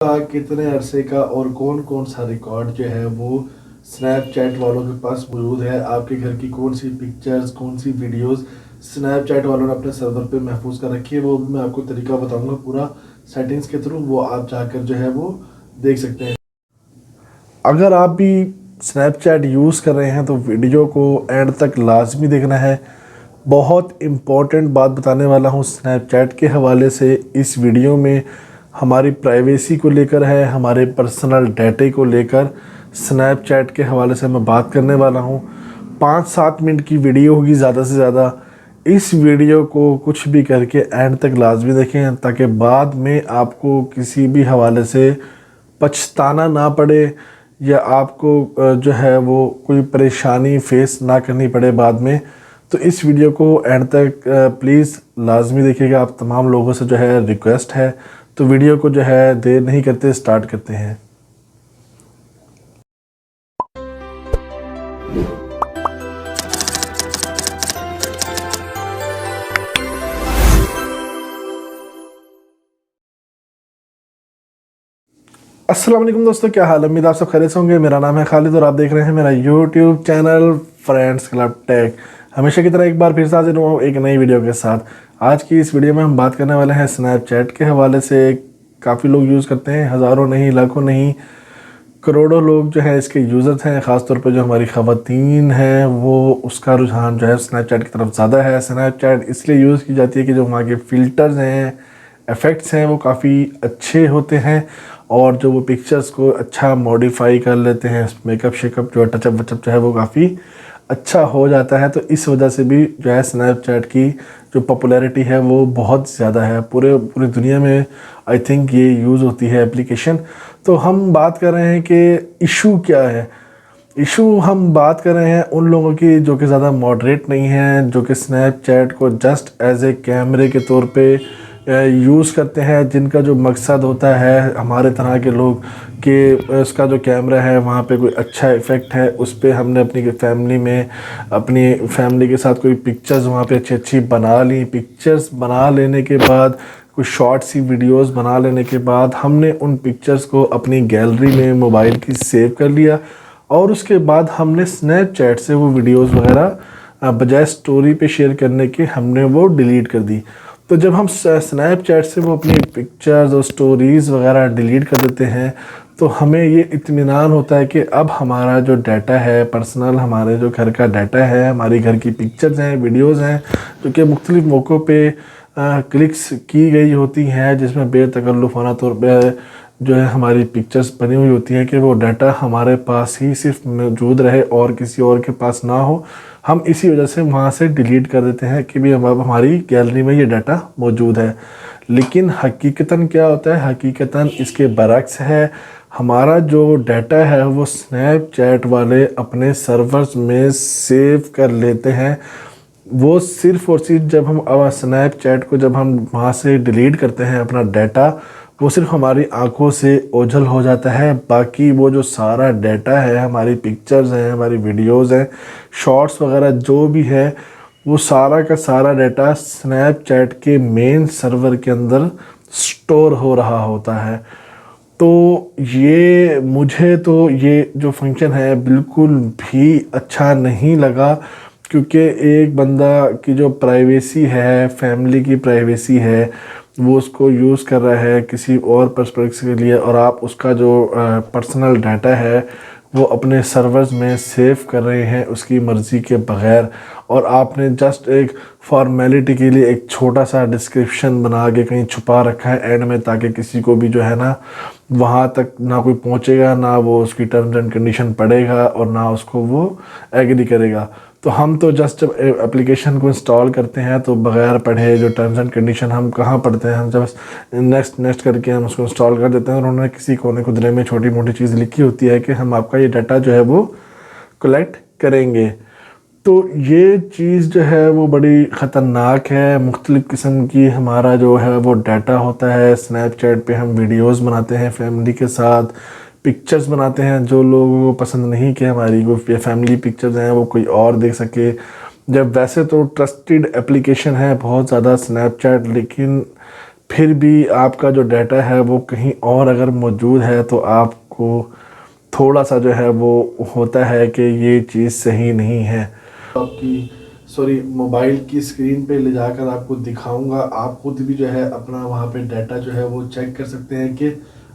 का कितने अरसे का और कौन कौन सा रिकॉर्ड जो है वो स्नैपचैट वालों के पास मौजूद है। आपके घर की कौन सी पिक्चर्स, कौन सी वीडियोस स्नैपचैट वालों ने अपने सर्वर पे महफूज कर रखी है, वो भी मैं आपको तरीका बताऊंगा पूरा सेटिंग्स के थ्रू। वो आप जाकर जो है वो देख सकते हैं। अगर आप भी स्नैपचैट यूज़ कर रहे हैं तो वीडियो को एंड तक लाजमी देखना है। बहुत इम्पोर्टेंट बात बताने वाला हूँ स्नैपचैट के हवाले से। इस वीडियो में हमारी प्राइवेसी को लेकर है, हमारे पर्सनल डाटे को लेकर स्नैपचैट के हवाले से मैं बात करने वाला हूँ। 5-7 मिनट की वीडियो होगी ज़्यादा से ज़्यादा। इस वीडियो को कुछ भी करके एंड तक लाजमी देखें ताकि बाद में आपको किसी भी हवाले से पछताना ना पड़े या आपको जो है वो कोई परेशानी फेस ना करनी पड़े बाद में। तो इस वीडियो को एंड तक प्लीज़ लाजमी देखिएगा। आप तमाम लोगों से जो है रिक्वेस्ट है। तो वीडियो को जो है देर नहीं करते, स्टार्ट करते हैं। अस्सलाम वालेकुम दोस्तों, क्या हाल है? उम्मीद आप सब खैरियत से होंगे। मेरा नाम है खालिद और आप देख रहे हैं मेरा YouTube channel friends club tech. हमेशा की तरह एक बार फिर से हाजिर हुआ हूँ एक नई वीडियो के साथ। आज की इस वीडियो में हम बात करने वाले हैं स्नैपचैट के हवाले से। काफ़ी लोग यूज़ करते हैं, हज़ारों नहीं, लाखों नहीं, करोड़ों लोग जो है इसके यूज़र्स हैं। ख़ासतौर पर जो हमारी ख़वातीन हैं वो उसका रुझान जो है स्नैपचैट की तरफ ज़्यादा है। स्नैपचैट इसलिए यूज़ की जाती है कि जो वहाँ के फ़िल्टर्स हैं, इफ़ेक्ट्स हैं, वो काफ़ी अच्छे होते हैं और जो वो पिक्चर्स को अच्छा मॉडिफाई कर लेते हैं। मेकअप शेकअप जो टचअप वचअप जो है वो काफ़ी अच्छा हो जाता है। तो इस वजह से भी जो है स्नैपचैट की जो पॉपुलैरिटी है वो बहुत ज़्यादा है। पूरी दुनिया में आई थिंक ये यूज़ होती है एप्लीकेशन। तो हम बात कर रहे हैं कि इशू क्या है। इशू हम बात कर रहे हैं उन लोगों की जो कि ज़्यादा मॉडरेट नहीं हैं, जो कि स्नैपचैट को जस्ट एज ए कैमरे के तौर पे यूज़ करते हैं, जिनका जो मकसद होता है हमारे तरह के लोग कि उसका जो कैमरा है वहाँ पे कोई अच्छा इफ़ेक्ट है, उस पर हमने अपनी फैमिली में अपनी फैमिली के साथ कोई पिक्चर्स वहाँ पे अच्छी अच्छी बना ली। पिक्चर्स बना लेने के बाद, कुछ शॉर्ट सी वीडियोस बना लेने के बाद हमने उन पिक्चर्स को अपनी गैलरी में मोबाइल की सेव कर लिया और उसके बाद हमने स्नैपचैट से वो वीडियोस वगैरह बजाय स्टोरी पे शेयर करने के हमने वो डिलीट कर दी। तो जब हम स्नैपचैट से वो अपनी पिक्चर्स और स्टोरीज़ वगैरह डिलीट कर देते हैं तो हमें ये इत्मीनान होता है कि अब हमारा जो डाटा है पर्सनल, हमारे जो घर का डाटा है, हमारी घर की पिक्चर्स हैं, वीडियोज़ हैं, जो कि मुख्तलिफ़ मौक़ों पे क्लिक्स की गई होती हैं, जिसमें बेतकल्लुफ़ाना तौर पे जो है हमारी पिक्चर्स बनी हुई होती हैं, कि वो डाटा हमारे पास ही सिर्फ मौजूद रहे और किसी और के पास ना हो। हम इसी वजह से वहाँ से डिलीट कर देते हैं कि भी अब हमारी गैलरी में ये डाटा मौजूद है। लेकिन हकीकतन क्या होता है? हकीकतन इसके बरक्स है। हमारा जो डाटा है वो स्नैपचैट वाले अपने सर्वर्स में सेव कर लेते हैं। वो सिर्फ़ और सिर्फ जब हम स्नैपचैट को जब हम वहाँ से डिलीट करते हैं अपना डाटा, वो सिर्फ हमारी आंखों से ओझल हो जाता है। बाकी वो जो सारा डाटा है, हमारी पिक्चर्स हैं, हमारी वीडियोस हैं, शॉर्ट्स वगैरह जो भी है, वो सारा का सारा डाटा स्नैपचैट के मेन सर्वर के अंदर स्टोर हो रहा होता है। तो मुझे तो ये जो फंक्शन है बिल्कुल भी अच्छा नहीं लगा, क्योंकि एक बंदा की जो प्राइवेसी है, फैमिली की प्राइवेसी है, वो उसको यूज़ कर रहा है किसी और पर्पस के लिए, और आप उसका जो पर्सनल डाटा है वो अपने सर्वर्स में सेव कर रहे हैं उसकी मर्ज़ी के बग़ैर। और आपने जस्ट एक फॉर्मेलिटी के लिए एक छोटा सा डिस्क्रिप्शन बना के कहीं छुपा रखा है एंड में, ताकि किसी को भी जो है ना वहाँ तक ना कोई पहुँचेगा, ना वो उसकी टर्म्स एंड कंडीशन पढ़ेगा और ना उसको वो एग्री करेगा। तो हम तो जस्ट जब एप्लीकेशन को इंस्टॉल करते हैं तो बग़ैर पढ़े जो टर्म्स एंड कंडीशन हम कहाँ पढ़ते हैं, हम जब नेक्स्ट करके हम उसको इंस्टॉल कर देते हैं। और उन्होंने किसी कोने खुदरे में छोटी मोटी चीज़ लिखी होती है कि हम आपका ये डाटा जो है वो कलेक्ट करेंगे। तो ये चीज़ जो है वो बड़ी ख़तरनाक है। मुख्तलिफ़ किस्म की हमारा जो है वो डाटा होता है। स्नैपचैट पे हम वीडियोस बनाते हैं फैमिली के साथ, पिक्चर्स बनाते हैं जो लोगों को पसंद नहीं कि हमारी वो फैमिली पिक्चर्स हैं वो कोई और देख सके। जब वैसे तो ट्रस्टेड एप्लीकेशन है बहुत ज़्यादा स्नैपचैट, लेकिन फिर भी आपका जो डाटा है वो कहीं और अगर मौजूद है तो आपको थोड़ा सा जो है वो होता है कि ये चीज़ सही नहीं है। आपकी मोबाइल की स्क्रीन पे ले जाकर आपको दिखाऊंगा, आप खुद भी जो है अपना वहाँ पे डाटा जो है वो चेक कर सकते हैं कि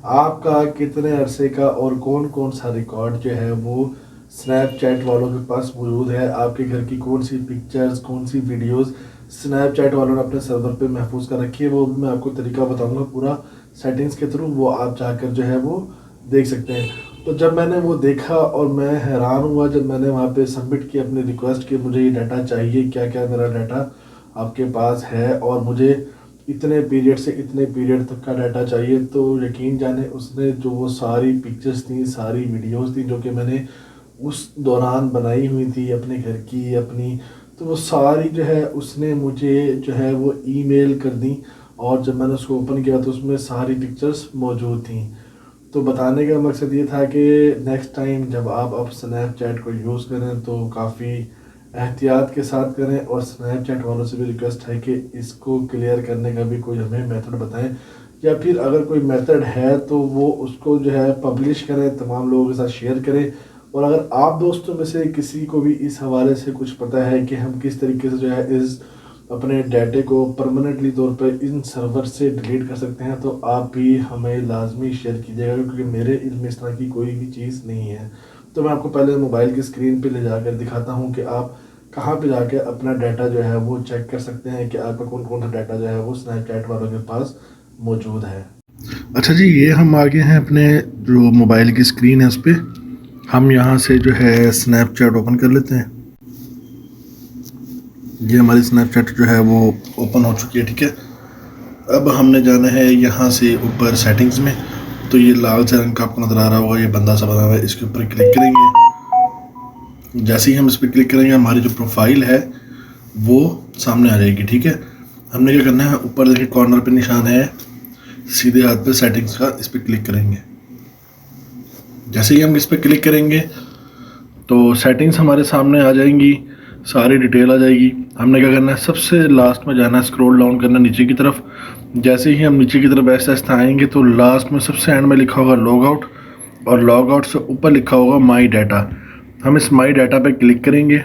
आपका कितने अरसे का और कौन कौन सा रिकॉर्ड जो है वो स्नैपचैट वालों के पास मौजूद है। आपके घर की कौन सी पिक्चर्स, कौन सी वीडियोस स्नैपचैट वालों ने अपने सर्वर पे महफूज कर रखी है, वो भी मैं आपको तरीका बताऊंगा पूरा सेटिंग्स के थ्रू, वो आप जाकर जो है वो देख सकते हैं। तो जब मैंने वो देखा और मैं हैरान हुआ जब मैंने वहाँ पे सबमिट किया अपनी रिक्वेस्ट कि मुझे ये डाटा चाहिए, क्या क्या मेरा डाटा आपके पास है और मुझे इतने पीरियड से इतने पीरियड तक का डाटा चाहिए, तो यकीन जाने उसने जो वो सारी पिक्चर्स थी, सारी वीडियोस थी जो कि मैंने उस दौरान बनाई हुई थी अपने घर की अपनी, तो वो सारी जो है उसने मुझे जो है वो ईमेल कर दी। और जब मैंने उसको ओपन किया तो उसमें सारी पिक्चर्स मौजूद थी। तो बताने का मकसद ये था कि नेक्स्ट टाइम जब आप अब स्नैपचैट को यूज़ करें तो काफ़ी एहतियात के साथ करें, और स्नैपचैट वालों से भी रिक्वेस्ट है कि इसको क्लियर करने का भी कोई हमें मेथड बताएं, या फिर अगर कोई मेथड है तो वो उसको जो है पब्लिश करें, तमाम लोगों के साथ शेयर करें। और अगर आप दोस्तों में से किसी को भी इस हवाले से कुछ पता है कि हम किस तरीके से जो है इस अपने डाटे को परमानेंटली तौर पर इन सर्वर से डिलीट कर सकते हैं, तो आप भी हमें लाजमी शेयर कीजिएगा, क्योंकि मेरे इल्म में इस तरह की कोई भी चीज़ नहीं है। तो मैं आपको पहले मोबाइल की स्क्रीन पे ले जाकर दिखाता हूँ कि आप कहाँ पे जाके अपना डाटा जो है वो चेक कर सकते हैं कि आपका कौन कौन सा डाटा जो है वो स्नैपचैट वालों के पास मौजूद है। अच्छा जी, ये हम आगे हैं अपने जो मोबाइल की स्क्रीन है उस पर हम यहाँ से जो है स्नैपचैट ओपन कर लेते हैं। ये हमारी स्नैपचैट जो है वो ओपन हो चुकी है, ठीक है। अब हमने जाना है यहाँ से ऊपर सेटिंग्स में, तो ये लाल से रंग का आपको नज़र आ रहा होगा, ये बंदा सा बना हुआ है, इसके ऊपर क्लिक करेंगे। जैसे ही हम इस पर क्लिक करेंगे हमारी जो प्रोफाइल है वो सामने आ जाएगी, ठीक है। हमने क्या करना है, ऊपर देखिए कॉर्नर पे निशान है, सीधे हाथ पे सेटिंग्स का, इस पर क्लिक करेंगे। जैसे ही हम इस पर क्लिक करेंगे तो सेटिंग्स हमारे सामने आ जाएंगी, सारी डिटेल आ जाएगी। हमने क्या करना है, सबसे लास्ट में जाना है, स्क्रॉल डाउन करना नीचे की तरफ। जैसे ही हम नीचे की तरफ ऐसे ऐसे आएंगे तो लास्ट में सबसे एंड में लिखा होगा लॉग आउट, और लॉग आउट से ऊपर लिखा होगा माई डाटा। हम इस माई डाटा पे क्लिक करेंगे।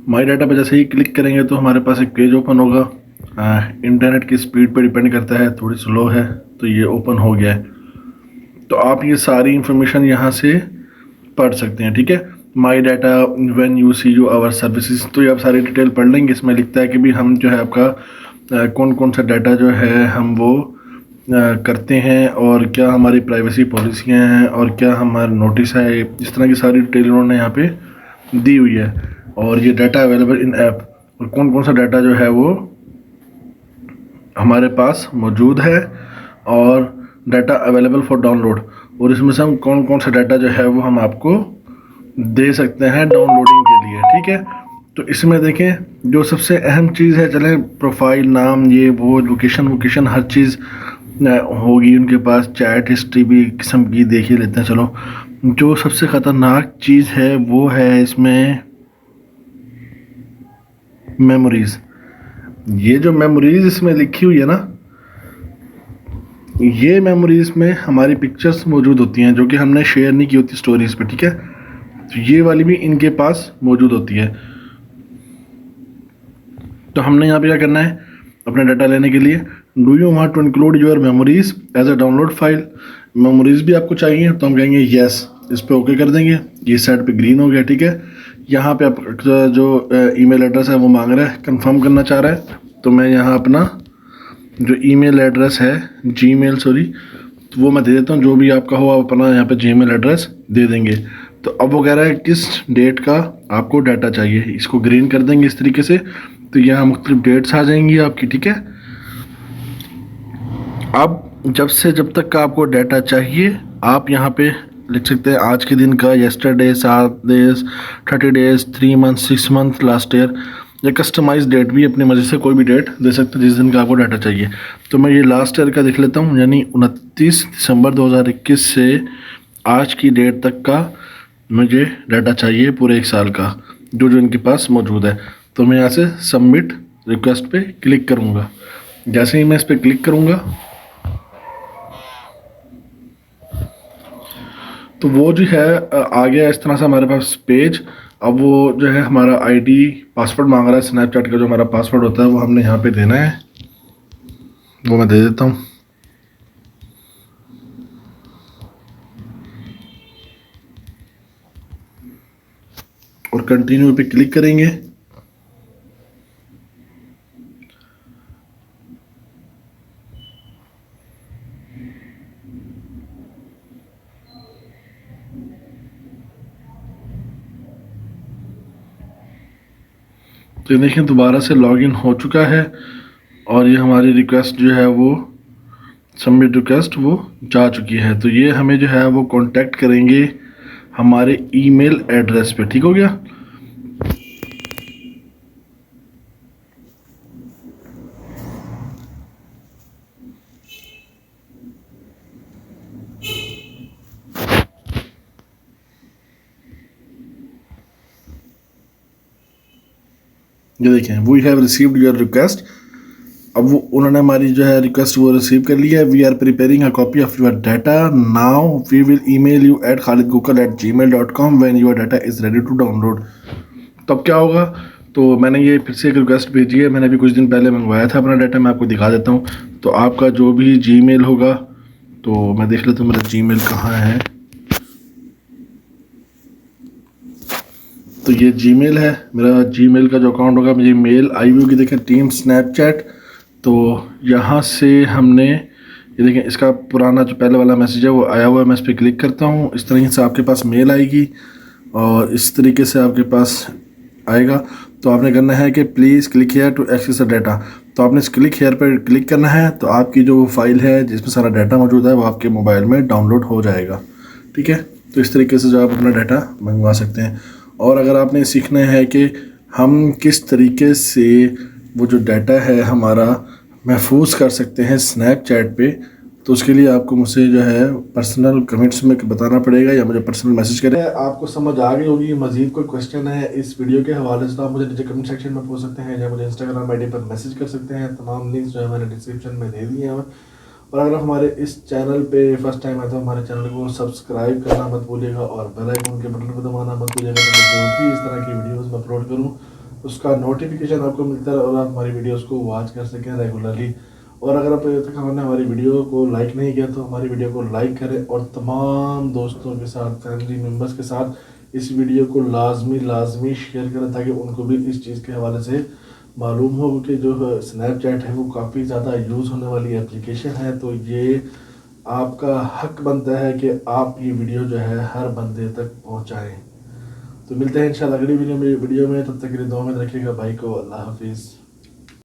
माई डाटा पे जैसे ही क्लिक करेंगे तो हमारे पास एक पेज ओपन होगा। इंटरनेट की स्पीड पे डिपेंड करता है, थोड़ी स्लो है, तो ये ओपन हो गया है। तो आप ये सारी इंफॉर्मेशन यहाँ से पढ़ सकते हैं, ठीक है। My data when you see you our services, तो ये आप सारी डिटेल पढ़ लेंगे। इसमें लिखता है कि भी हम जो है आपका कौन कौन सा डाटा जो है हम वो करते हैं, और क्या हमारी प्राइवेसी पॉलिसियाँ हैं, और क्या हमारा नोटिस है, इस तरह की सारी डिटेल उन्होंने यहाँ पे दी हुई है। और ये डाटा अवेलेबल इन ऐप, और कौन कौन सा डाटा जो है वो हमारे पास मौजूद है, और डाटा अवेलेबल फॉर डाउनलोड, और इसमें से हम कौन कौन सा डाटा जो है वो हम आपको दे सकते हैं डाउनलोडिंग के लिए, ठीक है। तो इसमें देखें जो सबसे अहम चीज़ है, चलें प्रोफाइल नाम, ये वो लोकेशन हर चीज़ होगी उनके पास। चैट हिस्ट्री भी किस्म की देख ही लेते हैं। चलो, जो सबसे ख़तरनाक चीज़ है वो है इसमें मेमोरीज़। ये जो मेमोरीज़ इसमें लिखी हुई है ना, ये मेमोरीज़ में हमारी पिक्चर्स मौजूद होती हैं जो कि हमने शेयर नहीं की होती स्टोरीज़ पे, ठीक है। तो ये वाली भी इनके पास मौजूद होती है। तो हमने यहाँ पे क्या करना है, अपना डाटा लेने के लिए, do you want to include your memories as a download file. Memories भी आपको चाहिए, तो हम कहेंगे येस, इस पर ओके कर देंगे। ये साइड पे ग्रीन हो गया, ठीक है। यहाँ पे आप जो ईमेल एड्रेस है वो मांग रहा है, कंफर्म करना चाह रहा है, तो मैं यहाँ अपना जो ईमेल एड्रेस है जीमेल तो वो मैं दे देता हूँ। जो भी आपका हो आप अपना यहाँ पे जीमेल एड्रेस दे देंगे। तो अब वो कह रहा है किस डेट का आपको डाटा चाहिए, इसको ग्रीन कर देंगे इस तरीके से। तो यहाँ मुख्तलिफ डेट्स आ जाएंगी आपकी, ठीक है। अब जब से जब तक का आपको डाटा चाहिए आप यहाँ पे लिख सकते हैं आज के दिन का, yesterday, 7 days, 30 days, 3 month, 6 month, last year, या कस्टमाइज डेट भी अपनी मर्ज़ी से कोई भी डेट दे सकते हैं जिस दिन का आपको डाटा चाहिए। तो मैं ये लास्ट ईयर का देख लेता हूँ, यानी 29 दिसंबर 2021 से आज की डेट तक का मुझे डाटा चाहिए पूरे 1 साल का, जो जो इनके पास मौजूद है। तो मैं यहाँ से सबमिट रिक्वेस्ट पे क्लिक करूँगा। जैसे ही मैं इस पर क्लिक करूँगा तो वो जो है आ गया इस तरह से हमारे पास पेज। अब वो जो है हमारा आईडी पासवर्ड मांग रहा है, स्नैपचैट का जो हमारा पासवर्ड होता है वो हमने यहाँ पे देना है, वो मैं दे देता हूँ। और कंटिन्यू पे क्लिक करेंगे। तो देखिए दोबारा से लॉगिन हो चुका है और ये हमारी रिक्वेस्ट जो है वो सबमिट रिक्वेस्ट वो जा चुकी है। तो ये हमें जो है वो कांटेक्ट करेंगे हमारे ईमेल एड्रेस पे। ठीक हो गया। ये देखें, we have received your request. अब वो उन्होंने हमारी जो है रिक्वेस्ट वो रिसीव कर लिया है। We are preparing a copy of your data now, we will email you at khalidgoogle@gmail.com when your data is ready to download. तब क्या होगा, तो मैंने ये फिर से एक रिक्वेस्ट भेजी है, मैंने अभी कुछ दिन पहले मंगवाया था अपना डाटा, मैं आपको दिखा देता हूँ। तो आपका जो भी जीमेल होगा, तो मैं देख लेता हूँ मेरा जीमेल कहाँ है। तो ये जीमेल है मेरा, जीमेल का जो अकाउंट होगा मुझे मेल आई हुई होगी, देखें टीम स्नैपचैट। तो यहाँ से हमने ये देखें इसका पुराना जो पहले वाला मैसेज है वो आया हुआ है। मैं इस पर क्लिक करता हूँ, इस तरीके से आपके पास मेल आएगी और इस तरीके से आपके पास आएगा। तो आपने करना है कि please click here to access the data. तो आपने इस क्लिक हेयर पर क्लिक करना है, तो आपकी जो फाइल है जिसमें सारा डाटा मौजूद है वो आपके मोबाइल में डाउनलोड हो जाएगा। ठीक है, तो इस तरीके से जो आप अपना डाटा मंगवा सकते हैं। और अगर आपने सीखना है कि हम किस तरीके से वो जो डाटा है हमारा महफूज कर सकते हैं स्नैपचैट पे, तो उसके लिए आपको मुझसे जो है पर्सनल कमेंट्स में बताना पड़ेगा या मुझे पर्सनल मैसेज करें। आपको समझ आ गई होगी। मजीद कोई क्वेश्चन है इस वीडियो के हवाले से तो आप मुझे नीचे कमेंट सेक्शन में पूछ सकते हैं या मुझे इंस्टाग्राम आईडी पर मैसेज कर सकते हैं। तमाम लिंक्स जो है मैंने डिस्क्रिप्शन में दे दिए हैं। और अगर हमारे इस चैनल पे फर्स्ट टाइम आए तो हमारे चैनल को सब्सक्राइब करना मत भूलिएगा और बेल आइकन के बटन को दबाना मत भूलिएगा, ताकि जो भी इस तरह की वीडियोस मैं अपलोड करूं उसका नोटिफिकेशन आपको मिलता है और आप हमारी वीडियोस को वॉच कर सकें रेगुलरली। और अगर आप अभी तक हमने हमारी वीडियो को लाइक नहीं किया तो हमारी वीडियो को लाइक करें और तमाम दोस्तों के साथ, फैमिली मेम्बर्स के साथ इस वीडियो को लाजमी शेयर करें, ताकि उनको भी इस चीज़ के हवाले से मालूम हो कि जो स्नैपचैट है वो काफ़ी ज़्यादा यूज़ होने वाली एप्लीकेशन है। तो ये आपका हक बनता है कि आप ये वीडियो जो है हर बंदे तक पहुंचाएं। तो मिलते हैं इंशाल्लाह अगली वीडियो में। तब तक के लिए दुआ में रखिएगा भाई को। अल्लाह हाफिज़।